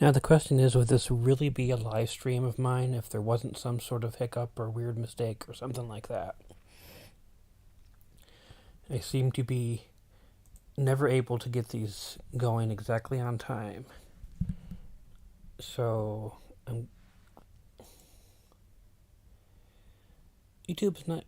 Now the question is, would this really be a live stream of mine if there wasn't some sort of hiccup or weird mistake or something like that? I seem to be never able to get these going exactly on time. So, YouTube's not.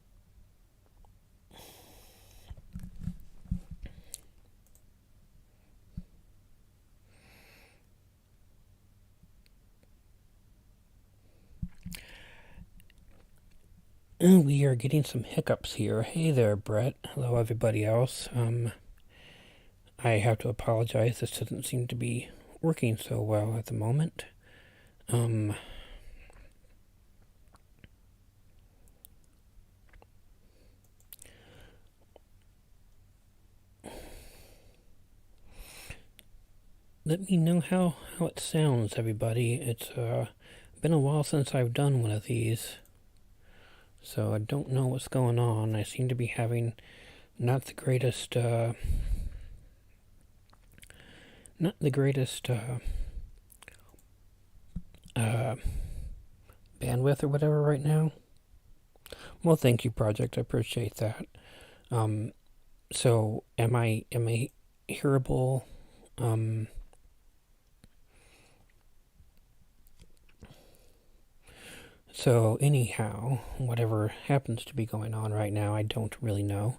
We are getting some hiccups here. Hey there, Brett. Hello, everybody else. I have to apologize. This doesn't seem to be working so well at the moment. Um, Let me know how it sounds, everybody. It's been a while since I've done one of these, so I don't know what's going on. I seem to be having not the greatest, not the greatest uh, bandwidth or whatever right now. Well, thank you, Project. I appreciate that. So am I hearable? Um, so anyhow, whatever happens to be going on right now, I don't really know.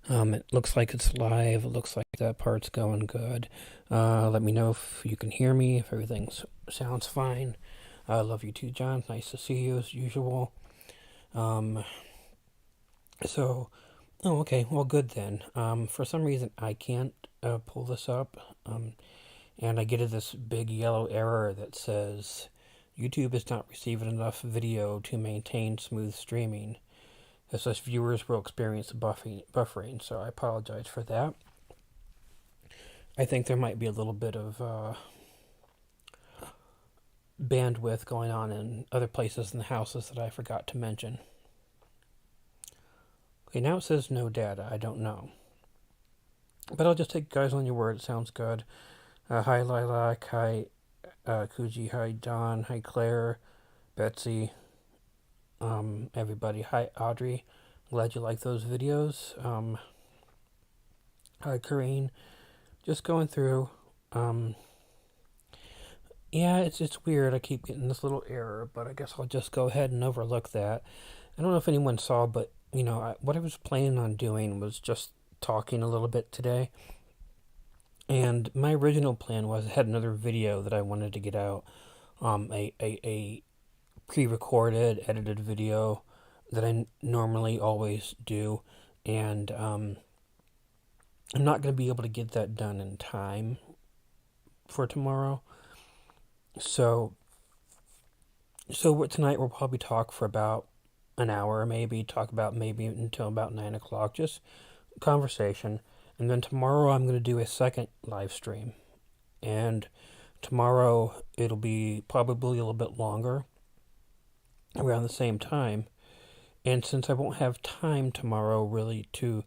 It looks like it's live. It looks like that part's going good. Let me know if you can hear me, if everything sounds fine. I love you too, John. Nice to see you as usual. Um, so, oh, okay. Well, good then. For some reason, I can't pull this up. And I get this big yellow error that says YouTube is not receiving enough video to maintain smooth streaming. It says viewers will experience buffering, so I apologize for that. I think there might be a little bit of bandwidth going on in other places in the houses that I forgot to mention. Okay, now it says no data. I don't know. But I'll just take you guys on your word. It sounds good. Hi, Lilac. Hi, Kuji. Hi, Don. Hi, Claire. Betsy. Everybody. Hi, Audrey. Glad you like those videos. Hi, Corrine. Just going through. Yeah, it's weird. I keep getting this little error, but I guess I'll just go ahead and overlook that. I don't know if anyone saw, but what I was planning on doing was just talking a little bit today. And my original plan was I had another video that I wanted to get out, a pre-recorded, edited video that I normally always do, and I'm not going to be able to get that done in time for tomorrow. So tonight we'll probably talk for about an hour, talk about maybe until about 9 o'clock, just conversation. And then tomorrow I'm going to do a second live stream. And tomorrow it'll be probably a little bit longer, around the same time. And since I won't have time tomorrow really to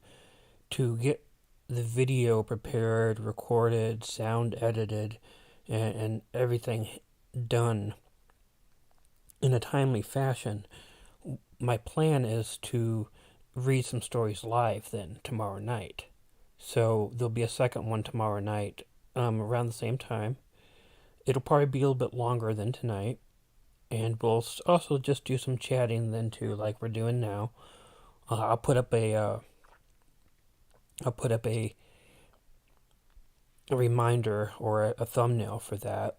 get the video prepared, recorded, sound edited, and everything done in a timely fashion, my plan is to read some stories live then tomorrow night. So there'll be a second one tomorrow night, around the same time. It'll probably be a little bit longer than tonight, and we'll also just do some chatting then too, like we're doing now. I'll put up a reminder or a thumbnail for that,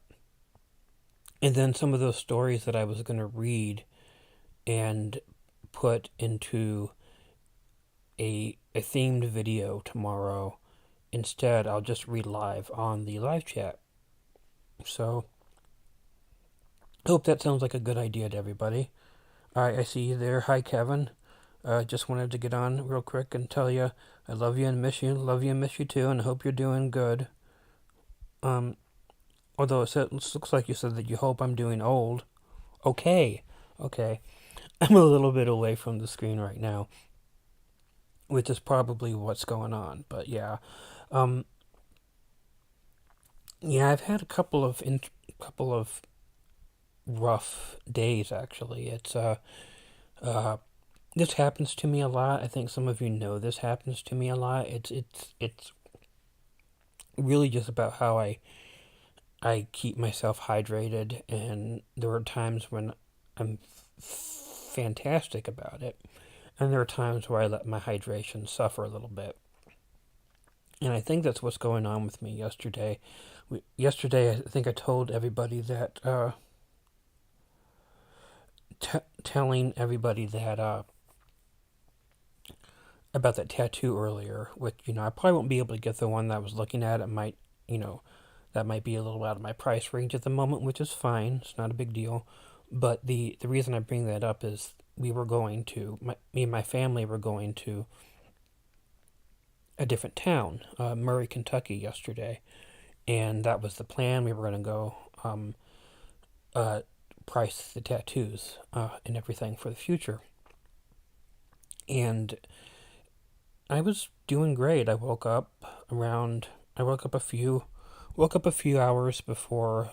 and then some of those stories that I was going to read and put into a themed video tomorrow. Instead, I'll just read live on the live chat. So, hope that sounds like a good idea to everybody. I see you there. Hi, Kevin. Just wanted to get on real quick and tell you I love you and miss you. Love you and miss you too, and I hope you're doing good. Although it looks like you said that you hope I'm doing old. Okay, okay. I'm a little bit away from the screen right now, which is probably what's going on. But yeah, um, Yeah, I've had couple of rough days actually. Uh this happens to me a lot. I think some of you know this happens to me a lot. It's really just about how I keep myself hydrated, and there are times when I'm fantastic about it, and there are times where I let my hydration suffer a little bit. And I think that's what's going on with me yesterday. Yesterday, I think I told everybody that, telling everybody that, about that tattoo earlier, which, I probably won't be able to get the one that I was looking at. It might, you know, that might be a little out of my price range at the moment, which is fine. It's not a big deal. But the reason I bring that up is we were going to, me and my family were going to a different town, Murray, Kentucky, yesterday. And that was the plan. We were going to go, uh, price the tattoos, and everything for the future. And I was doing great. I woke up a few hours before,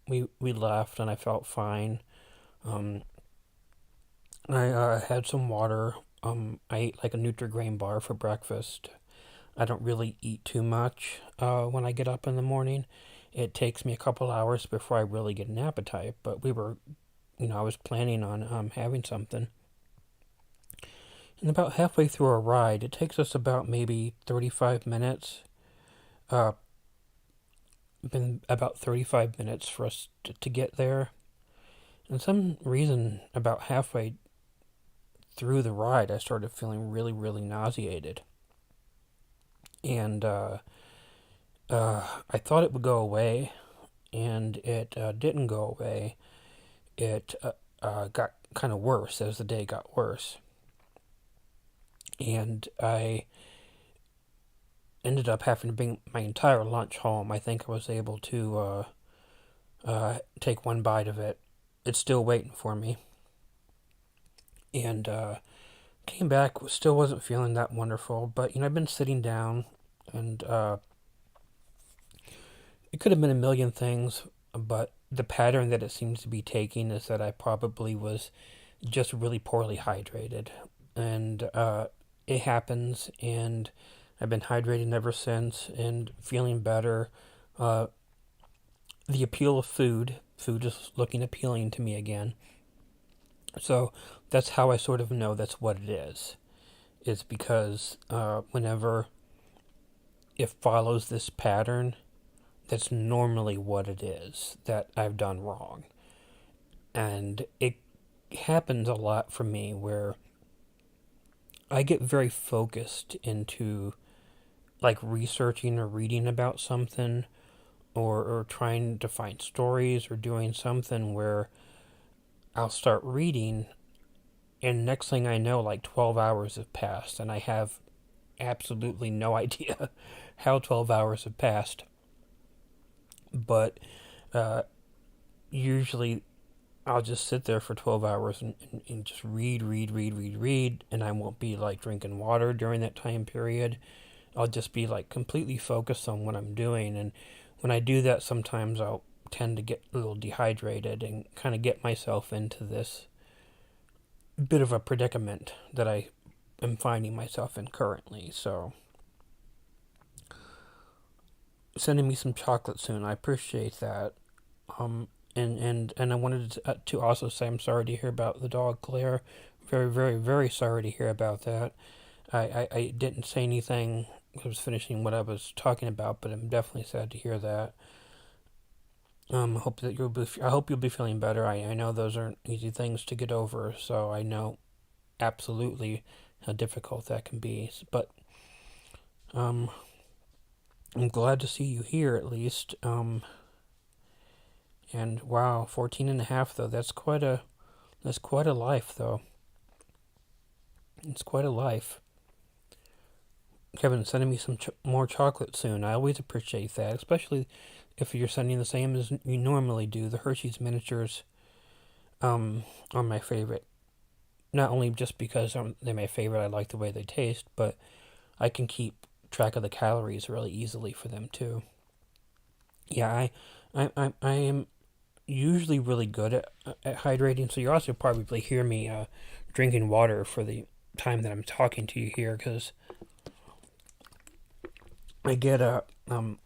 we left, and I felt fine. Um, I had some water. I ate like a Nutri-Grain bar for breakfast. I don't really eat too much, when I get up in the morning. It takes me a couple hours before I really get an appetite, but I was planning on, having something. And about halfway through our ride, it takes us about maybe 35 minutes. Uh, been about 35 minutes for us to get there. And some reason, about halfway through the ride, I started feeling really, really nauseated. And I thought it would go away, and it, didn't go away. It, got kind of worse as the day got worse. And I ended up having to bring my entire lunch home. I think I was able to, take one bite of it. It's still waiting for me. And came back, still wasn't feeling that wonderful. But, I've been sitting down, and it could have been a million things, but the pattern that it seems to be taking is that I probably was just really poorly hydrated. And it happens, and I've been hydrating ever since and feeling better. Uh, the appeal of food is looking appealing to me again. So that's how I sort of know that's what it is. It's because, whenever it follows this pattern, that's normally what it is that I've done wrong. And it happens a lot for me where I get very focused into like researching or reading about something, or trying to find stories or doing something where I'll start reading, and next thing I know, like 12 hours have passed, and I have absolutely no idea how 12 hours have passed. But uh, usually I'll just sit there for 12 hours, and just read, and I won't be like drinking water during that time period. I'll just be like completely focused on what I'm doing. And when I do that, sometimes I'll tend to get a little dehydrated and kind of get myself into this bit of a predicament that I am finding myself in currently. So, sending me some chocolate soon. I appreciate that. Um, and I wanted to also say I'm sorry to hear about the dog Claire. Very, very, very sorry to hear about that. I didn't say anything. I was finishing what I was talking about, but I'm definitely sad to hear that. I hope you'll be feeling better. I know those aren't easy things to get over, so I know absolutely how difficult that can be. But um, I'm glad to see you here at least. And wow, 14 and a half though. That's quite a life though. It's quite a life. Kevin, sending me some more chocolate soon. I always appreciate that, especially if you're sending the same as you normally do. The Hershey's miniatures, are my favorite. Not only just because, they're my favorite, I like the way they taste, but I can keep track of the calories really easily for them too. Yeah, I am usually really good at hydrating, so you also probably hear me drinking water for the time that I'm talking to you here, because I get a the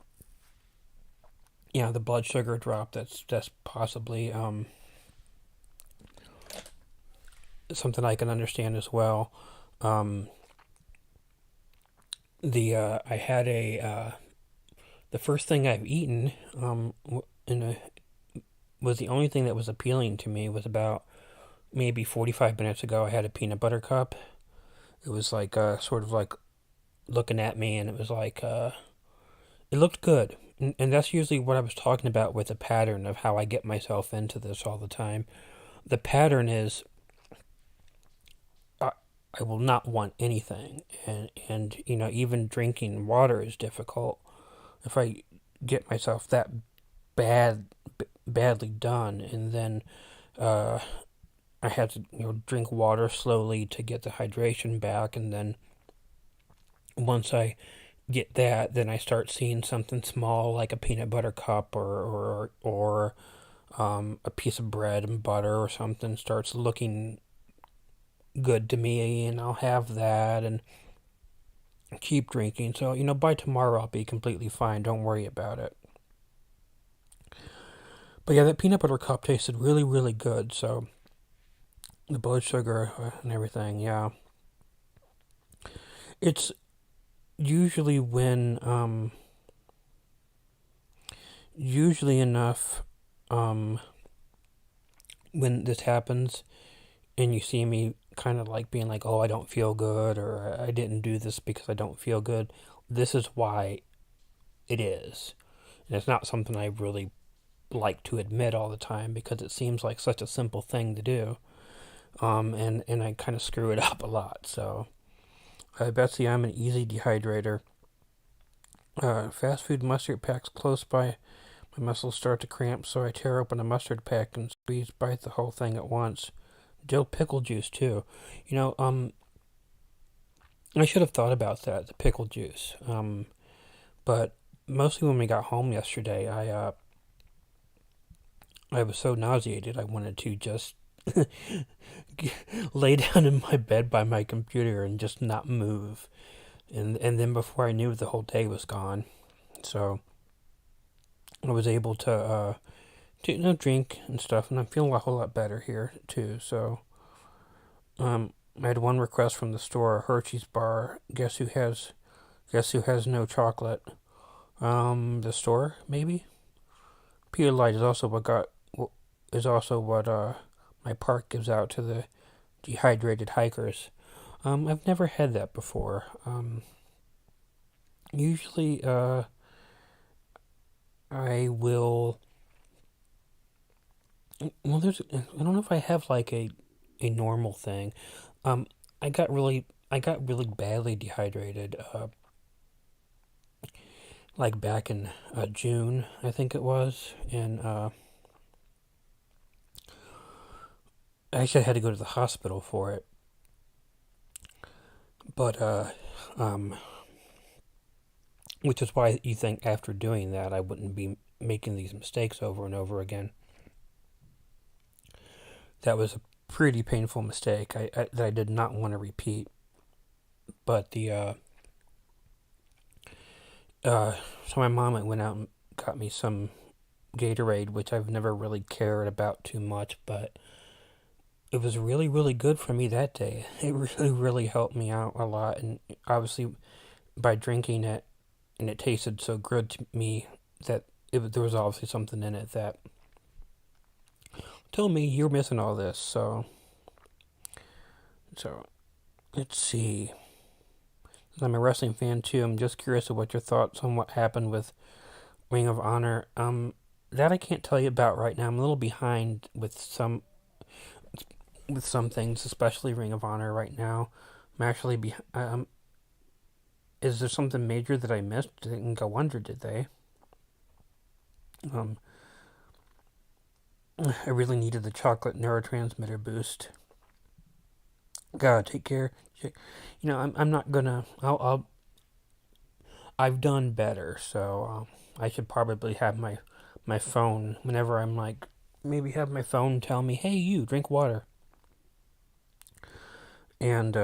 blood sugar drop. That's possibly something I can understand as well. Um, the I had a the first thing I've eaten in a was the only thing that was appealing to me was about maybe 45 minutes ago. I had a peanut butter cup. It was like sort of like looking at me, and it was like it looked good. And that's usually what I was talking about with the pattern of how I get myself into this all the time. The pattern is I, I will not want anything, and even drinking water is difficult. If I get myself that badly done, and then uh, I had to drink water slowly to get the hydration back, and then once I get that, then I start seeing something small like a peanut butter cup or a piece of bread and butter or something starts looking good to me, and I'll have that and keep drinking. So by tomorrow I'll be completely fine. Don't worry about it. But yeah, that peanut butter cup tasted really, really good. So the blood sugar and everything, yeah. It's usually usually enough um, when this happens and you see me kind of like being like, oh, I don't feel good, or I didn't do this because I don't feel good. This is why it is. And it's not something I really like to admit all the time because it seems like such a simple thing to do. And I kind of screw it up a lot. So, Betsy, I'm an easy dehydrator. Fast food mustard packs close by. My muscles start to cramp, so I tear open a mustard pack and bite the whole thing at once. Dill pickle juice too. You know, I should have thought about that, the pickle juice. But mostly when we got home yesterday, I was so nauseated I wanted to just lay down in my bed by my computer and just not move. And then before I knew it, the whole day was gone. So I was able to drink and stuff, and I'm feeling a whole lot better here too. So I had one request from the store: a Hershey's bar. Guess who has no chocolate? The store maybe. Pedialyte is also what my park gives out to the dehydrated hikers. I've never had that before. Usually, I will. Well, I don't know if I have like a normal thing. Um, I got really badly dehydrated. Like back in June, I think it was, and I actually had to go to the hospital for it. But um, which is why you think after doing that I wouldn't be making these mistakes over and over again. That was a pretty painful mistake that I did not want to repeat. But so my mom went out and got me some Gatorade, which I've never really cared about too much, but it was really, really good for me that day. It really, really helped me out a lot, and obviously by drinking it, and it tasted so good to me that there was obviously something in it that told me you're missing all this. So let's see. I'm a wrestling fan too. I'm just curious of what your thoughts on what happened with Ring of Honor. That I can't tell you about right now. I'm a little behind with some things, especially Ring of Honor right now. I'm actually behind. Is there something major that I missed? They didn't go under, did they? Um, I really needed the chocolate neurotransmitter boost. Gotta take care. I'm not gonna. I've done better, so I should probably have my phone whenever I'm like, maybe have my phone tell me, hey, you drink water. And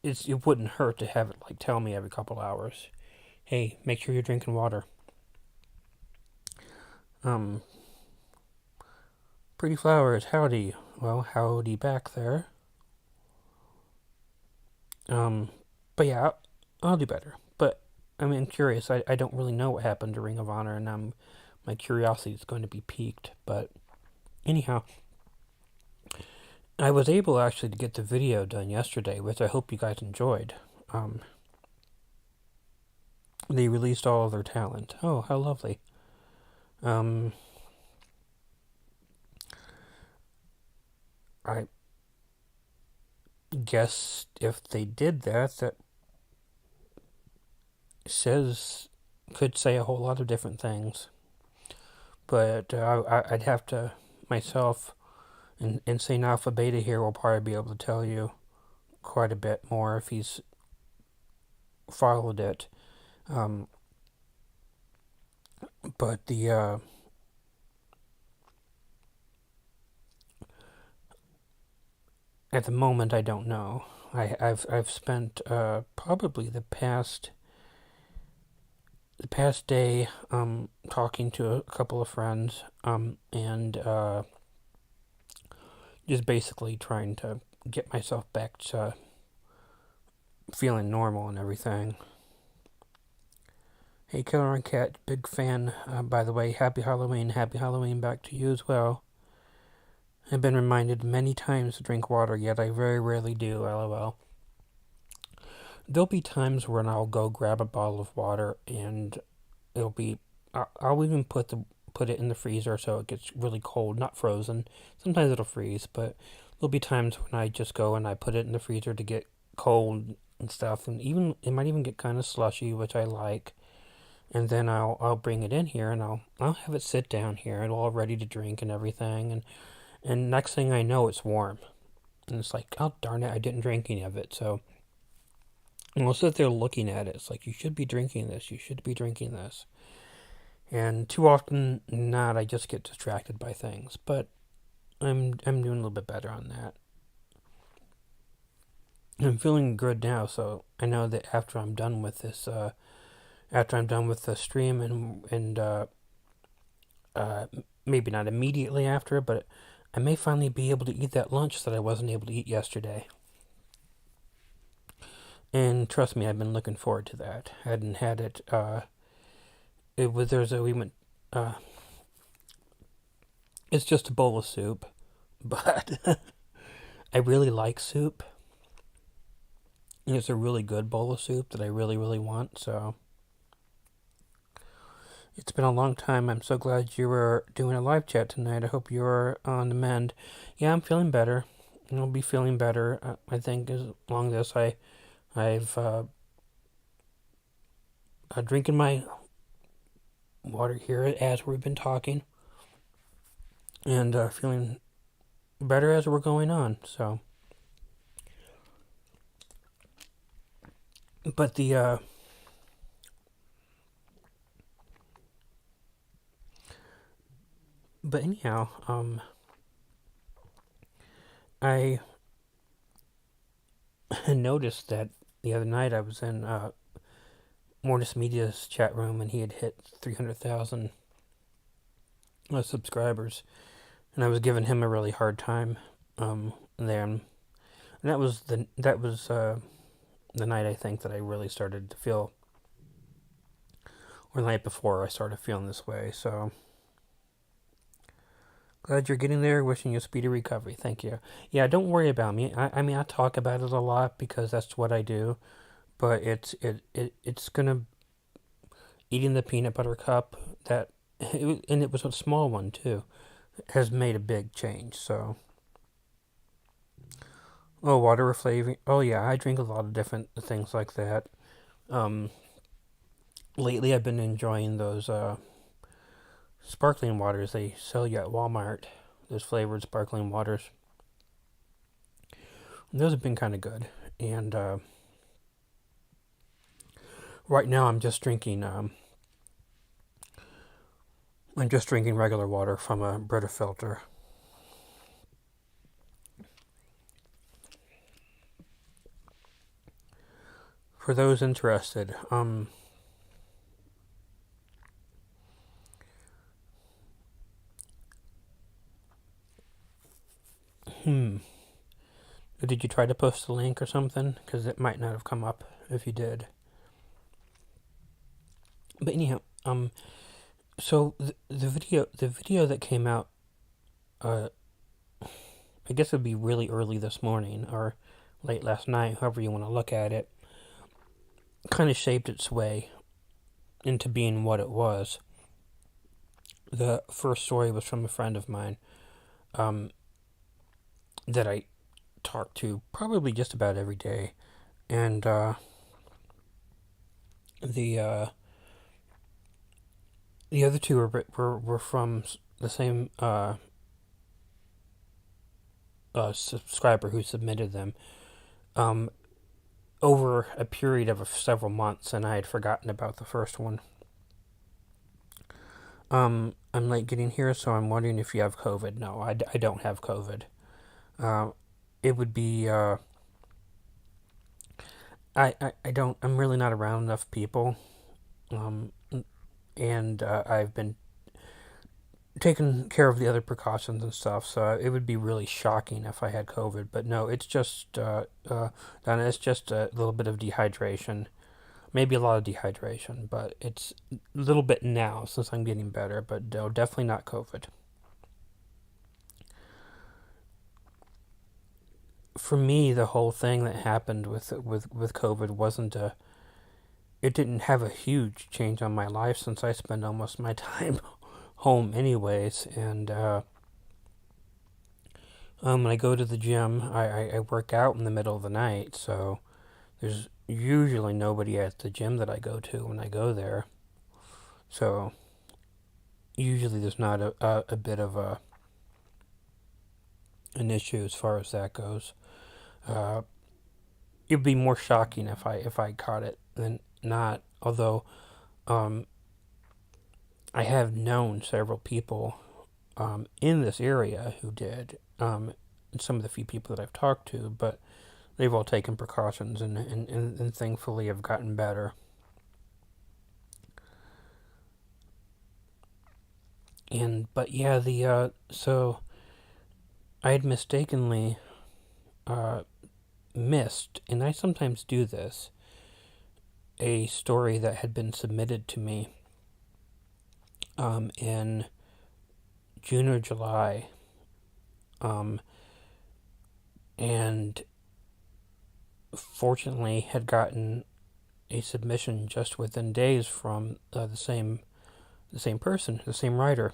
it wouldn't hurt to have it like tell me every couple hours, hey, make sure you're drinking water. Um, Pretty Flowers, howdy. Well, howdy back there. Um, but yeah, I'll do better. But I mean, I'm curious. I don't really know what happened to Ring of Honor, and my curiosity is going to be piqued. But anyhow, I was able actually to get the video done yesterday, which I hope you guys enjoyed. Um, they released all of their talent. Oh, how lovely. Um, I guess if they did that, that says could say a whole lot of different things. But I'd have to myself, and Insane Alpha Beta here will probably be able to tell you quite a bit more if he's followed it. Um, but the at the moment I don't know. I've spent probably the past day talking to a couple of friends and just basically trying to get myself back to feeling normal and everything. Hey, Killer and Cat, big fan, by the way. Happy Halloween back to you as well. I've been reminded many times to drink water, yet I very rarely do, lol. There'll be times when I'll go grab a bottle of water and it'll be, I'll even put it in the freezer so it gets really cold, not frozen. Sometimes it'll freeze, but there'll be times when I just go and I put it in the freezer to get cold and stuff, and even it might even get kind of slushy, which I like. And then I'll bring it in here and I'll have it sit down here and all ready to drink and everything, and next thing I know it's warm. And it's like, oh darn it, I didn't drink any of it. So and I'll sit there looking at it. It's like, you should be drinking this, you should be drinking this. And too often not, I just get distracted by things. But I'm doing a little bit better on that. I'm feeling good now, so I know that after I'm done with this after I'm done with the stream and maybe not immediately after, but I may finally be able to eat that lunch that I wasn't able to eat yesterday. And trust me, I've been looking forward to that. I hadn't had it. It was we went. It's just a bowl of soup, but I really like soup. And it's a really good bowl of soup that I really really want. So it's been a long time. I'm so glad you were doing a live chat tonight. I hope you're on the mend. Yeah, I'm feeling better. I'll be feeling better. I think as long as I've drinking my water here as we've been talking, and feeling better as we're going on. So, but but anyhow, I noticed that the other night I was in Mortis Media's chat room and he had hit 300,000 subscribers, and I was giving him a really hard time there. And that was the night I think that I really started to feel, or the night before I started feeling this way. So glad you're getting there. Wishing you a speedy recovery. Thank you. Yeah, don't worry about me. I mean, I talk about it a lot because that's what I do. But it's gonna eating the peanut butter cup that, and it was a small one too, has made a big change. So, oh, water flavoring. Oh yeah, I drink a lot of different things like that. Um, Lately I've been enjoying those sparkling waters they sell you at Walmart. Those flavored sparkling waters. Those have been kind of good, and Right now, I'm just drinking regular water from a Brita filter. For those interested, did you try to post a link or something? Because it might not have come up if you did. But anyhow, so the video that came out, uh, I guess it would be really early this morning or late last night, however you want to look at it, kind of shaped its way into being what it was. The first story was from a friend of mine, that I talk to probably just about every day, and the the other two were from the same subscriber who submitted them over a period of several months, and I had forgotten about the first one. I'm late getting here, so I'm wondering if you have COVID. No, I don't have COVID. It would be I don't. I'm really not around enough people, um, and I've been taking care of the other precautions and stuff. So it would be really shocking if I had COVID. But no, it's just Donna, it's just a little bit of dehydration, maybe a lot of dehydration, but it's a little bit now since I'm getting better. But no, definitely not COVID. For me, the whole thing that happened with COVID wasn't a. It didn't have a huge change on my life since I spend almost my time home anyways, and when I go to the gym, I work out in the middle of the night, so there's usually nobody at the gym that I go to when I go there. So usually there's not a bit of an issue as far as that goes. Uh, it'd be more shocking if I caught it than not. Although I have known several people in this area who did. Some of the few people that I've talked to, but they've all taken precautions and thankfully have gotten better. But yeah, so I had mistakenly missed, and I sometimes do this, a story that had been submitted to me in June or July, and fortunately had gotten a submission just within days from the same person, the same writer.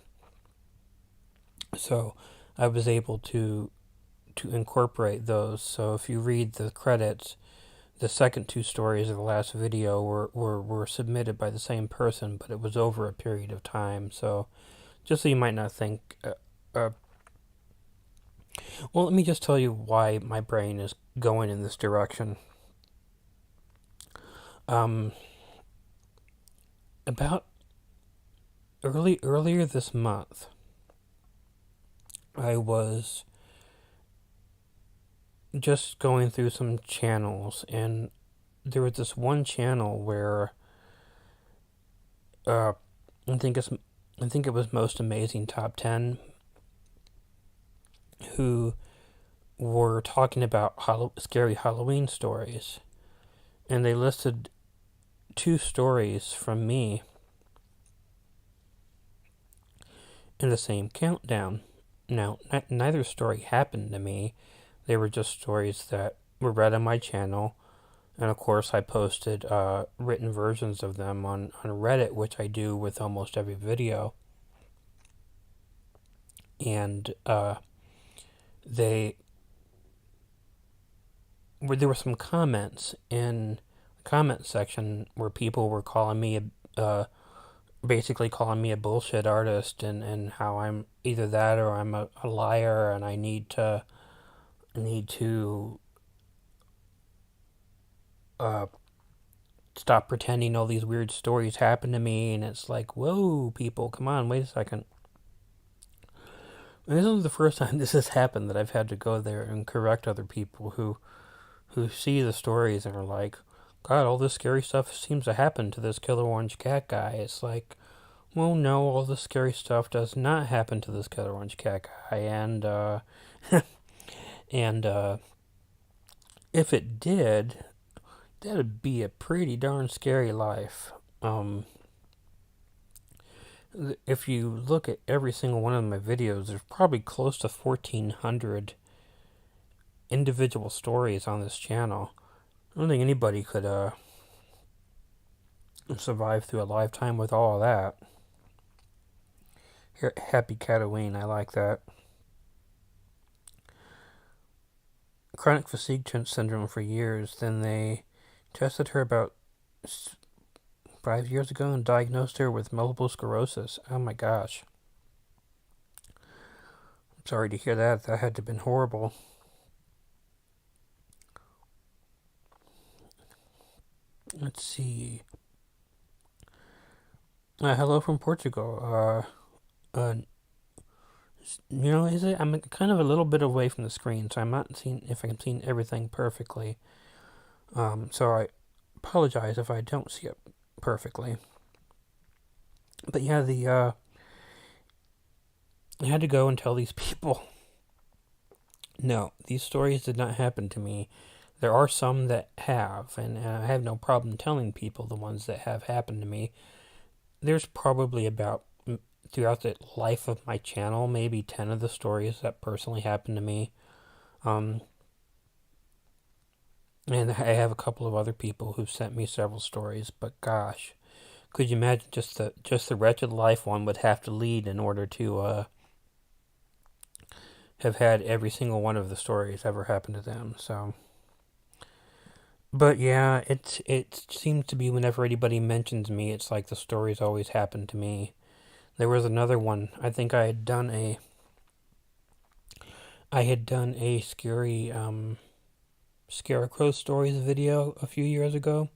So I was able to incorporate those. So if you read the credits, the second two stories of the last video were submitted by the same person, but it was over a period of time. So just so you might not think. Well, let me just tell you why my brain is going in this direction. About earlier this month, I was just going through some channels, and there was this one channel where I think it was Most Amazing Top 10, who were talking about scary Halloween stories, and they listed two stories from me in the same countdown. Now, neither story happened to me. They were just stories that were read on my channel, and of course I posted written versions of them on Reddit, which I do with almost every video. And there were some comments in the comment section where people were calling me basically calling me a bullshit artist, and how I'm either that or I'm a liar, and I need to stop pretending all these weird stories happen to me. And it's like, whoa, people, come on, wait a second. And this is the first time this has happened that I've had to go there and correct other people who see the stories and are like, God, all this scary stuff seems to happen to this killer orange cat guy. It's like, well, no, all this scary stuff does not happen to this killer orange cat guy, and if it did, that'd be a pretty darn scary life. If you look at every single one of my videos, there's probably close to 1,400 individual stories on this channel. I don't think anybody could survive through a lifetime with all of that. Here, Happy Cataween, I like that. Chronic fatigue syndrome for years. Then they tested her about 5 years ago and diagnosed her with multiple sclerosis. Oh my gosh. I'm sorry to hear that. That had to have been horrible. Let's see. Hello from Portugal. Is it? I'm kind of a little bit away from the screen, so I'm not seeing if I can see everything perfectly. So I apologize if I don't see it perfectly. But yeah, I had to go and tell these people. No, these stories did not happen to me. There are some that have, and I have no problem telling people the ones that have happened to me. There's probably about, throughout the life of my channel, maybe 10 of the stories that personally happened to me. And I have a couple of other people who've sent me several stories, but gosh, could you imagine just the wretched life one would have to lead in order to have had every single one of the stories ever happen to them? So, but yeah, it seems to be whenever anybody mentions me, it's like the stories always happen to me. There was another one. I think I had done a scary Scarecrow Stories video a few years ago.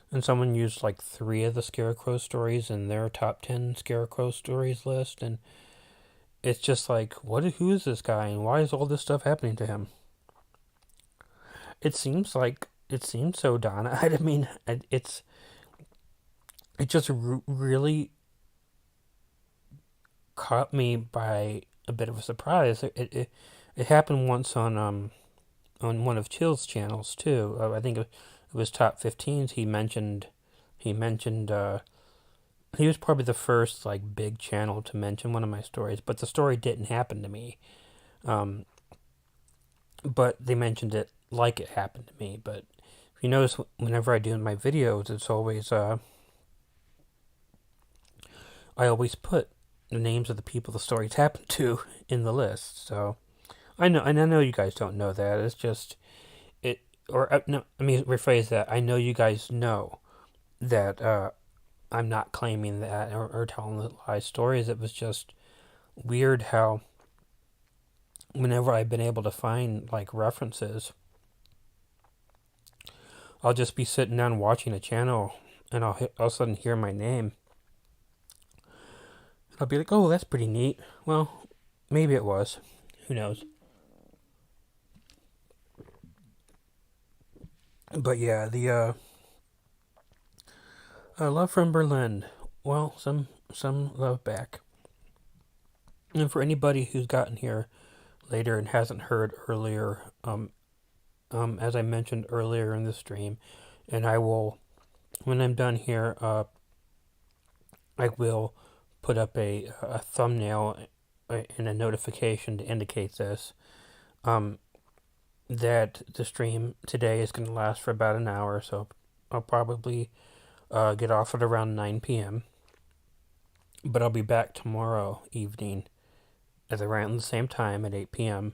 And someone used like 3 of the Scarecrow stories in their top 10 Scarecrow Stories list. And it's just like, who is this guy and why is all this stuff happening to him? It seems so, Donna. I mean, it just really caught me by a bit of a surprise. It happened once on one of Chill's channels too. I think it was top 15s. He mentioned he was probably the first like big channel to mention one of my stories, but the story didn't happen to me. But they mentioned it like it happened to me. But if you notice, whenever I do my videos, it's always I always put the names of the people the stories happen to in the list. So I know you guys don't know that. It's just it, or no. Let me rephrase that. I know you guys know that I'm not claiming that or telling lies stories. It was just weird how whenever I've been able to find like references, I'll just be sitting down watching a channel and I'll all of a sudden hear my name. I'll be like, oh, that's pretty neat. Well, maybe it was. Who knows? But yeah, the love from Berlin. Well, some love back. And for anybody who's gotten here later and hasn't heard earlier, as I mentioned earlier in the stream, and I will, when I'm done here, I will put up a thumbnail and a notification to indicate this, that the stream today is going to last for about an hour, so I'll probably get off at around 9 p.m. But I'll be back tomorrow evening at around the same time at 8 p.m.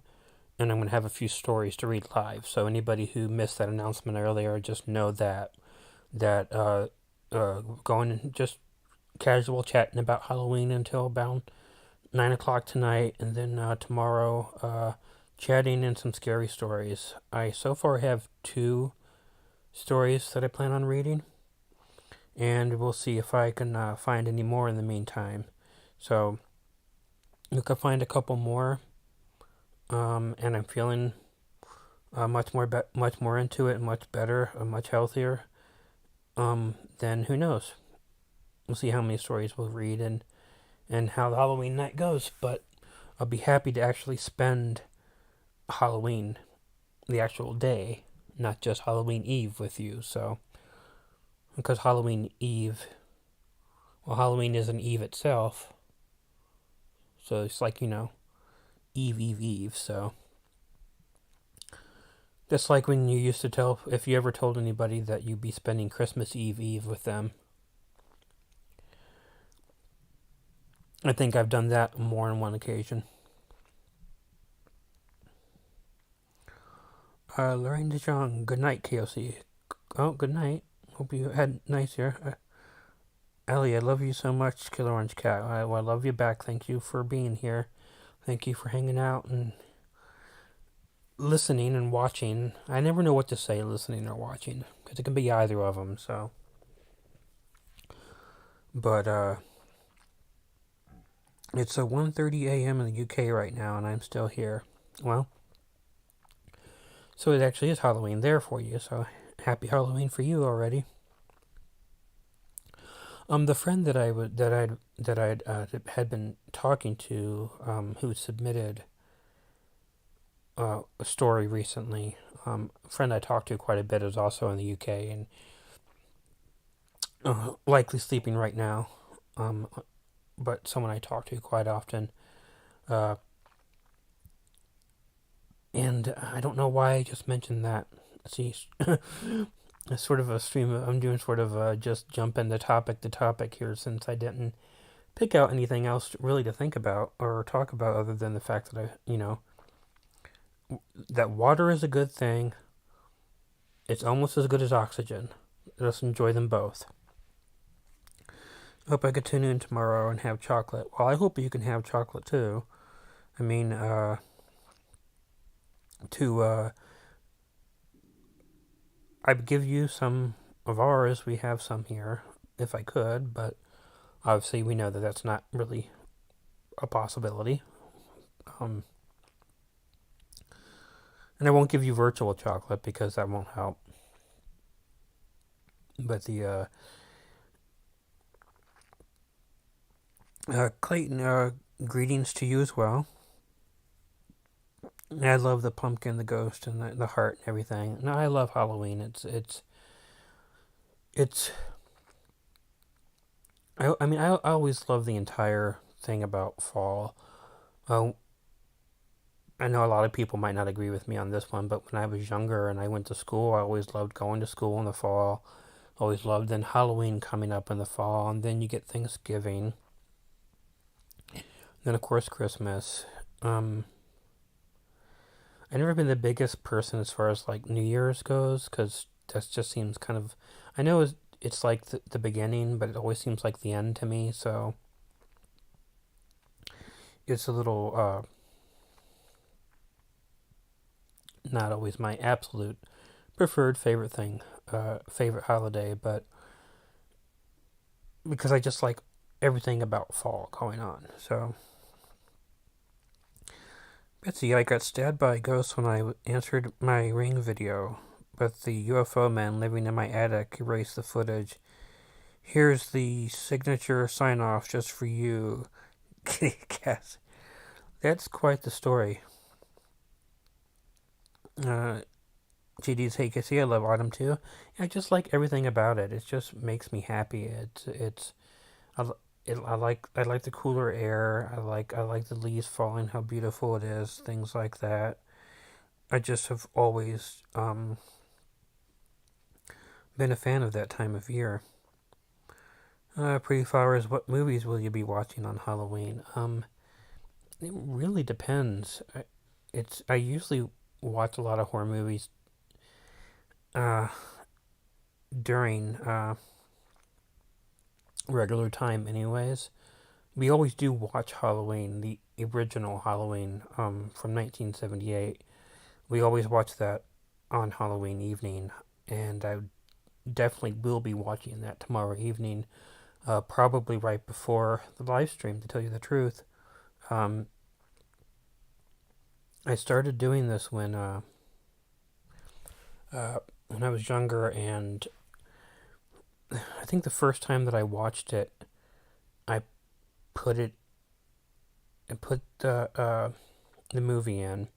And I'm going to have a few stories to read live. So anybody who missed that announcement earlier, just know that going and just casual chatting about Halloween until about 9 o'clock tonight, and then tomorrow chatting and some scary stories. I so far have 2 stories that I plan on reading, and we'll see if I can find any more in the meantime. So you can find a couple more, and I'm feeling much more into it, much better, much healthier. Then who knows? We'll see how many stories we'll read and how the Halloween night goes. But I'll be happy to actually spend Halloween, the actual day, not just Halloween Eve with you. So because Halloween is an Eve itself. So it's like, Eve, Eve, Eve. So just like when you used to tell, if you ever told anybody that you'd be spending Christmas Eve, Eve with them. I think I've done that more than one occasion. Lorraine DeJong, good night, KOC. Oh, good night. Hope you had nice here. Ellie, I love you so much, Killer Orange Cat. I love you back. Thank you for being here. Thank you for hanging out and listening and watching. I never know what to say, listening or watching, because it can be either of them. So, but it's 1:30 a.m. in the UK right now, and I'm still here. Well, so it actually is Halloween there for you. So happy Halloween for you already. The friend that I had been talking to, who submitted a story recently. A friend I talked to quite a bit is also in the UK and likely sleeping right now. But someone I talk to quite often. And I don't know why I just mentioned that. See, it's sort of a stream. I'm doing sort of just jump into topic to topic here, since I didn't pick out anything else really to think about or talk about other than the fact that that water is a good thing. It's almost as good as oxygen. Let's enjoy them both. Hope I could tune in tomorrow and have chocolate. Well, I hope you can have chocolate too. I mean, I'd give you some of ours. We have some here, if I could, but obviously we know that that's not really a possibility. And I won't give you virtual chocolate because that won't help. But the Clayton, greetings to you as well. I love the pumpkin, the ghost, and the heart and everything. No, I love Halloween. I always love the entire thing about fall. Oh, I know a lot of people might not agree with me on this one, but when I was younger and I went to school, I always loved going to school in the fall. Always loved then Halloween coming up in the fall, and then you get Thanksgiving. Then of course Christmas. I've never been the biggest person as far as like New Year's goes, because that just seems kind of. I know it's like the beginning, but it always seems like the end to me. So it's a little not always my absolute preferred favorite holiday, but because I just like everything about fall going on. So, Betsy, I got stabbed by a ghost when I answered my Ring video, but the UFO man living in my attic erased the footage. Here's the signature sign off just for you, Kitty Cass. That's quite the story. GD's Hey Kissy, I love autumn too. I just like everything about it. It just makes me happy. I like the cooler air. I like the leaves falling, how beautiful it is, things like that. I just have always been a fan of that time of year. Pretty Flowers, what movies will you be watching on Halloween? It really depends. I usually watch a lot of horror movies during regular time anyways. We always do watch Halloween, the original Halloween from 1978. We always watch that on Halloween evening, and I definitely will be watching that tomorrow evening, probably right before the live stream, to tell you the truth. Um, I started doing this when I was younger, and I think the first time that I watched it, I put it I put the movie in,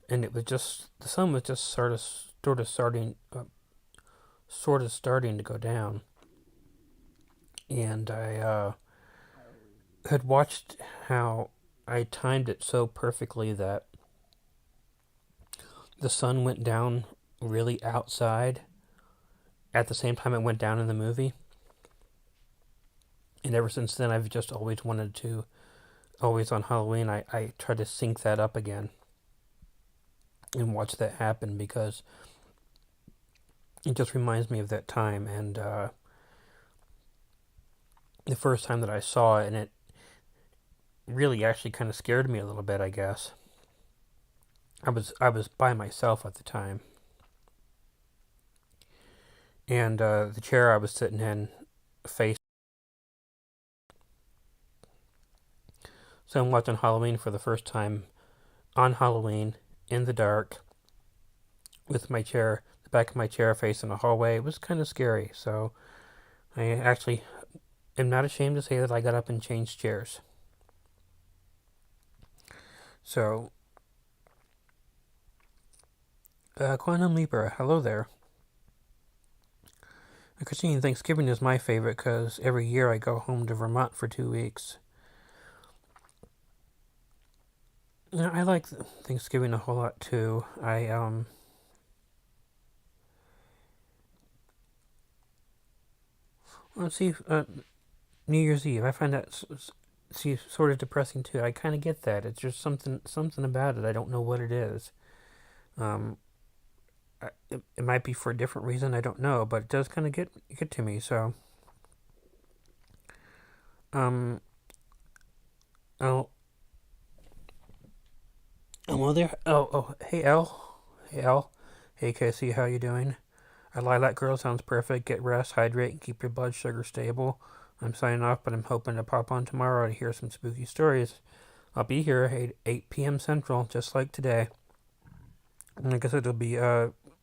and it was just the sun was just sort of starting to go down, and I had watched how I timed it so perfectly that the sun went down really outside at the same time it went down in the movie. And ever since then, I've just always wanted to, always on Halloween, I try to sync that up again and watch that happen because it just reminds me of that time. And the first time that I saw it, and it really actually kind of scared me a little bit, I guess. I was by myself at the time, and the chair I was sitting in faced. So I'm watching Halloween for the first time on Halloween in the dark with the back of my chair facing a hallway. It was kind of scary. So I actually am not ashamed to say that I got up and changed chairs. So, Quantum Leaper, hello there. Christine, Thanksgiving is my favorite because every year I go home to Vermont for 2 weeks. I like Thanksgiving a whole lot too. Let's see, New Year's Eve. I find that sort of depressing too. I kind of get that. It's just something about it. I don't know what it is. Um, it might be for a different reason. I don't know, but it does kind of get to me. So, um, oh, well there. Hey L, hey L, hey Casey, how you doing? A Lilac Girl sounds perfect. Get rest, hydrate, and keep your blood sugar stable. I'm signing off, but I'm hoping to pop on tomorrow to hear some spooky stories. I'll be here at 8 p.m. Central, just like today. And I guess it'll be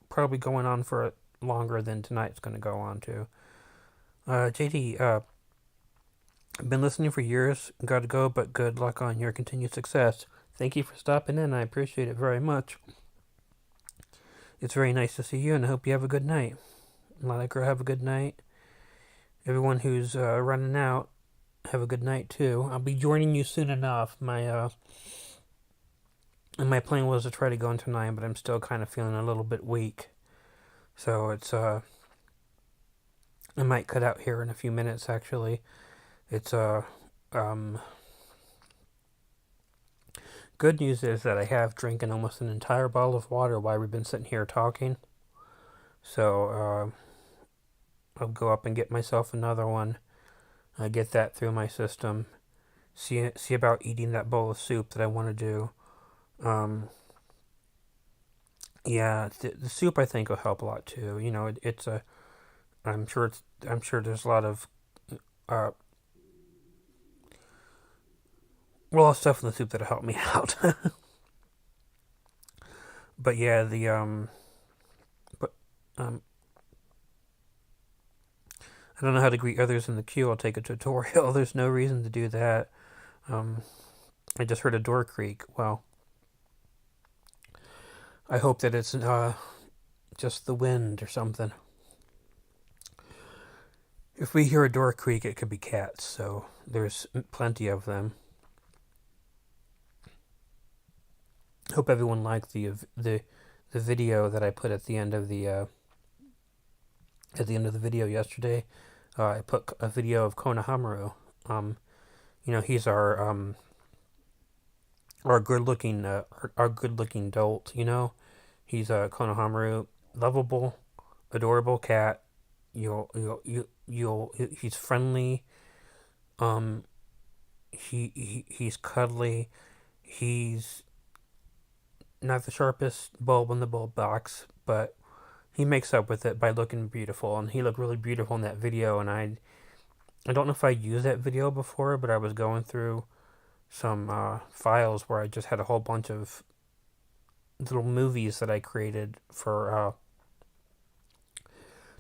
probably going on for longer than tonight's going to go on to. JD, I've been listening for years. Got to go, but good luck on your continued success. Thank you for stopping in. I appreciate it very much. It's very nice to see you, and I hope you have a good night. Lilac Girl, have a good night. Everyone who's running out, have a good night too. I'll be joining you soon enough. My plan was to try to go in tonight, but I'm still kind of feeling a little bit weak. So I might cut out here in a few minutes. Actually, it's um, good news is that I have drinking almost an entire bottle of water while we've been sitting here talking. So I'll go up and get myself another one. Get that through my system. See about eating that bowl of soup that I want to do. Yeah, the soup I think will help a lot too. You know, it's a. I'm sure there's a lot of uh, raw stuff in the soup that'll help me out. But yeah, but um, I don't know how to greet others in the queue. I'll take a tutorial. There's no reason to do that. Um, I just heard a door creak. Well, I hope that it's just the wind or something. If we hear a door creak, it could be cats. So there's plenty of them. Hope everyone liked the video that I put at the end of the video yesterday. I put a video of Konohamaru. He's our good looking dolt. He's a Konohamaru, lovable, adorable cat. He's friendly. Um, he's cuddly. He's not the sharpest bulb in the bulb box, but he makes up with it by looking beautiful, and he looked really beautiful in that video. And I don't know if I used that video before, but I was going through some files where I just had a whole bunch of little movies that I created for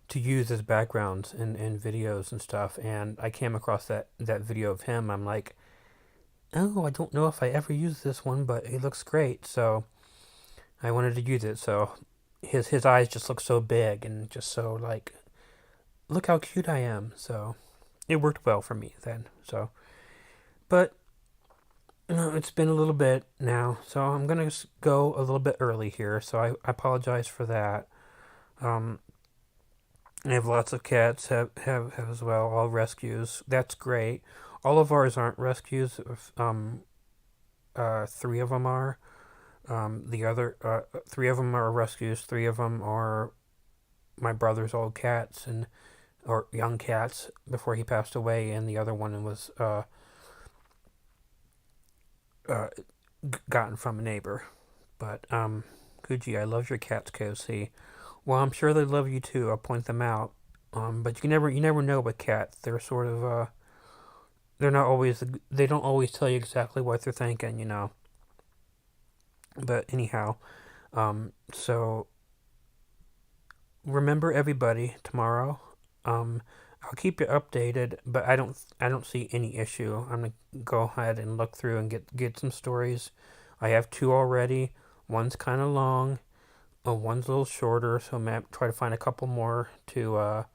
to use as backgrounds in videos and stuff. And I came across that video of him. I'm like, oh, I don't know if I ever used this one, but it looks great. So I wanted to use it. So his eyes just look so big and just so like, look how cute I am. So it worked well for me then. So, but it's been a little bit now, so I'm gonna go a little bit early here. So I apologize for that. Um, I have lots of cats, have as well, all rescues. That's great. All of ours aren't rescues. Three of them are. The other three of them are rescues. Three of them are my brother's old cats and or young cats before he passed away, and the other one was uh, gotten from a neighbor. But Gucci, I love your cats, Kosi. Well, I'm sure they love you too. I'll point them out. But you never know with cats. They're sort of they're not always they don't always tell you exactly what they're thinking, you know. But anyhow, so remember everybody tomorrow. I'll keep you updated, but I don't see any issue. I'm gonna go ahead and look through and get some stories. I have two already. One's kind of long. One's a little shorter, so I'm gonna try to find a couple more to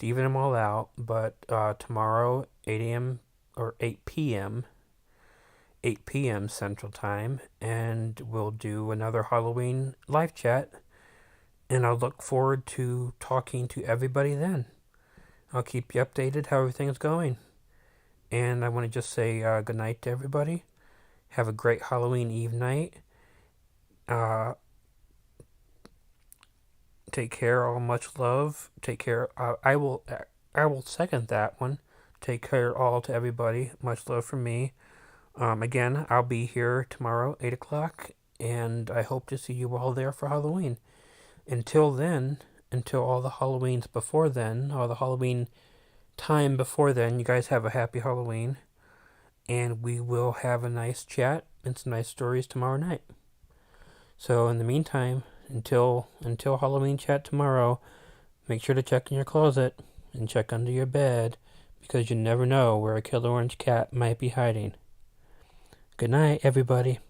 even them all out. But tomorrow, 8 a.m. or 8 p.m. 8 p.m. Central Time, and we'll do another Halloween live chat. And I'll look forward to talking to everybody then. I'll keep you updated how everything's going. And I want to just say good night to everybody. Have a great Halloween Eve night. Uh, Take care. All much love. Take care. I will second that one. Take care all to everybody. Much love from me. Again, I'll be here tomorrow, 8 o'clock, and I hope to see you all there for Halloween. Until then, until all the Halloweens before then, all the Halloween time before then, you guys have a happy Halloween, and we will have a nice chat and some nice stories tomorrow night. So in the meantime, until Halloween chat tomorrow, make sure to check in your closet and check under your bed because you never know where a killer orange cat might be hiding. Good night, everybody.